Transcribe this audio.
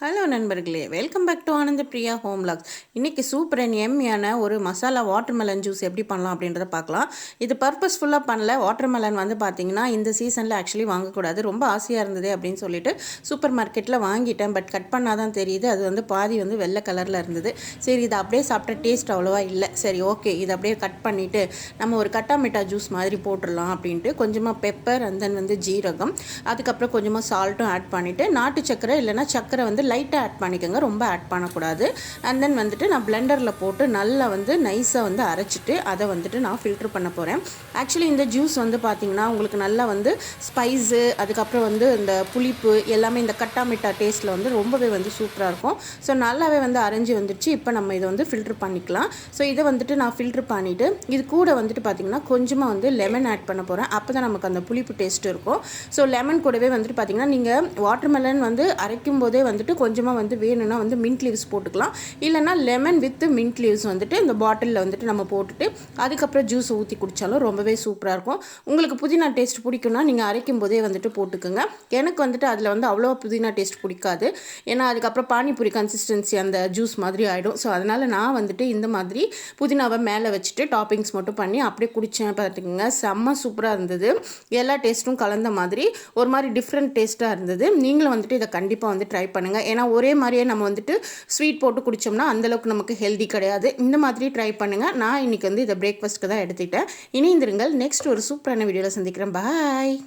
Hello நண்பர்களே, welcome back to Ananda Priya home lakhs. இன்றைக்கி super and எம்மியான ஒரு மசாலா வாட்டர்மெலன் ஜூஸ் எப்படி பண்ணலாம் அப்படின்றத பார்க்கலாம். இது பர்பஸ்ஃபுல்லாக பண்ணல. வாட்டர்மெலன் வந்து பார்த்திங்கன்னா இந்த சீசனில் ஆக்சுவலி வாங்கக்கூடாது, ரொம்ப ஆசையாக இருந்தது அப்படின்னு சொல்லிட்டு சூப்பர் மார்க்கெட்டில் வாங்கிட்டேன். பட் கட் பண்ணால் தான் தெரியுது, அது வந்து பாதி வந்து வெள்ளை கலரில் இருந்தது. சரி, இதை அப்படியே சாப்பிட்ட டேஸ்ட் அவ்வளோவா இல்லை. சரி, ஓகே, இதை அப்படியே கட் பண்ணிவிட்டு நம்ம ஒரு கட்டா மிட்டா ஜூஸ் மாதிரி போட்டுடலாம் அப்படின்ட்டு கொஞ்சமாக பெப்பர் அண்ட் தென் வந்து ஜீரகம், அதுக்கப்புறம் கொஞ்சமாக சால்ட்டும் ஆட் பண்ணிவிட்டு நாட்டு சக்கரை இல்லைனா சக்கரை வந்து லைட்டாக ஆட் பண்ணிக்கோங்க, ரொம்ப ஆட் பண்ணக்கூடாது. அண்ட் தென் வந்துட்டு நான் பிளெண்டரில் போட்டு நல்லா வந்து நைஸாக வந்து அரைச்சிட்டு அதை வந்துட்டு நான் ஃபில்ட்ரு பண்ண போகிறேன். ஆக்சுவலி இந்த ஜூஸ் வந்து பார்த்திங்கன்னா உங்களுக்கு நல்லா வந்து ஸ்பைஸு, அதுக்கப்புறம் வந்து இந்த புளிப்பு எல்லாமே இந்த கட்டா மிட்டா டேஸ்ட்டில் வந்து ரொம்பவே வந்து சூப்பராக இருக்கும். ஸோ நல்லாவே வந்து அரைஞ்சி வந்துடுச்சு. இப்போ நம்ம இதை வந்து ஃபில்ட்ரு பண்ணிக்கலாம். ஸோ இதை வந்துட்டு நான் ஃபில்ட்ரு பண்ணிவிட்டு இது கூட வந்துட்டு பார்த்திங்கன்னா கொஞ்சமாக வந்து லெமன் ஆட் பண்ண போகிறேன். அப்போ தான் நமக்கு அந்த புளிப்பு டேஸ்ட் இருக்கும். ஸோ லெமன் கூடவே வந்துட்டு பார்த்திங்கன்னா நீங்கள் வாட்டர்மெலன் வந்து அரைக்கும் போதே வந்துட்டு கொஞ்சமாக வந்து வேணும்னா வந்து மின்ட் லீவ்ஸ் போட்டுக்கலாம். இல்லைனா லெமன் வித் மின்ட் லீவ்ஸ் வந்துட்டு இந்த பாட்டிலில் வந்துட்டு நம்ம போட்டுட்டு அதுக்கப்புறம் ஜூஸ் ஊற்றி குடித்தாலும் ரொம்பவே சூப்பராக இருக்கும். உங்களுக்கு புதினா டேஸ்ட் பிடிக்கும்னா நீங்கள் அரைக்கும் போதே வந்துட்டு போட்டுக்கோங்க. எனக்கு வந்துட்டு அதில் வந்து அவ்வளோ புதினா டேஸ்ட் பிடிக்காது. ஏன்னா அதுக்கப்புறம் பானிபூரி கன்சிஸ்டன்சி அந்த ஜூஸ் மாதிரி ஆகிடும். ஸோ அதனால் நான் வந்துட்டு இந்த மாதிரி புதினாவை மேலே வச்சுட்டு டாப்பிங்ஸ் மட்டும் பண்ணி அப்படியே குடித்தேன். பார்த்துக்கோங்க, செம்ம சூப்பராக இருந்தது. எல்லா டேஸ்ட்டும் கலந்த மாதிரி ஒரு மாதிரி டிஃப்ரெண்ட் டேஸ்ட்டாக இருந்தது. நீங்களும் வந்துட்டு இதை கண்டிப்பாக வந்து ட்ரை பண்ணுங்கள். ஏன்னா ஒரே மாதிரியே நம்ம வந்துட்டு ஸ்வீட் போட்டு குடித்தோம்னா அந்தளவுக்கு நமக்கு ஹெல்தி கிடையாது. இந்த மாதிரி ட்ரை பண்ணுங்கள். நான் இன்றைக்கி வந்து இதை பிரேக்ஃபாஸ்ட்டுக்கு தான் எடுத்துக்கிட்டேன். இணைந்திருங்கள். நெக்ஸ்ட் ஒரு சூப்பரான வீடியோவில் சந்திக்கிறேன். பாய்.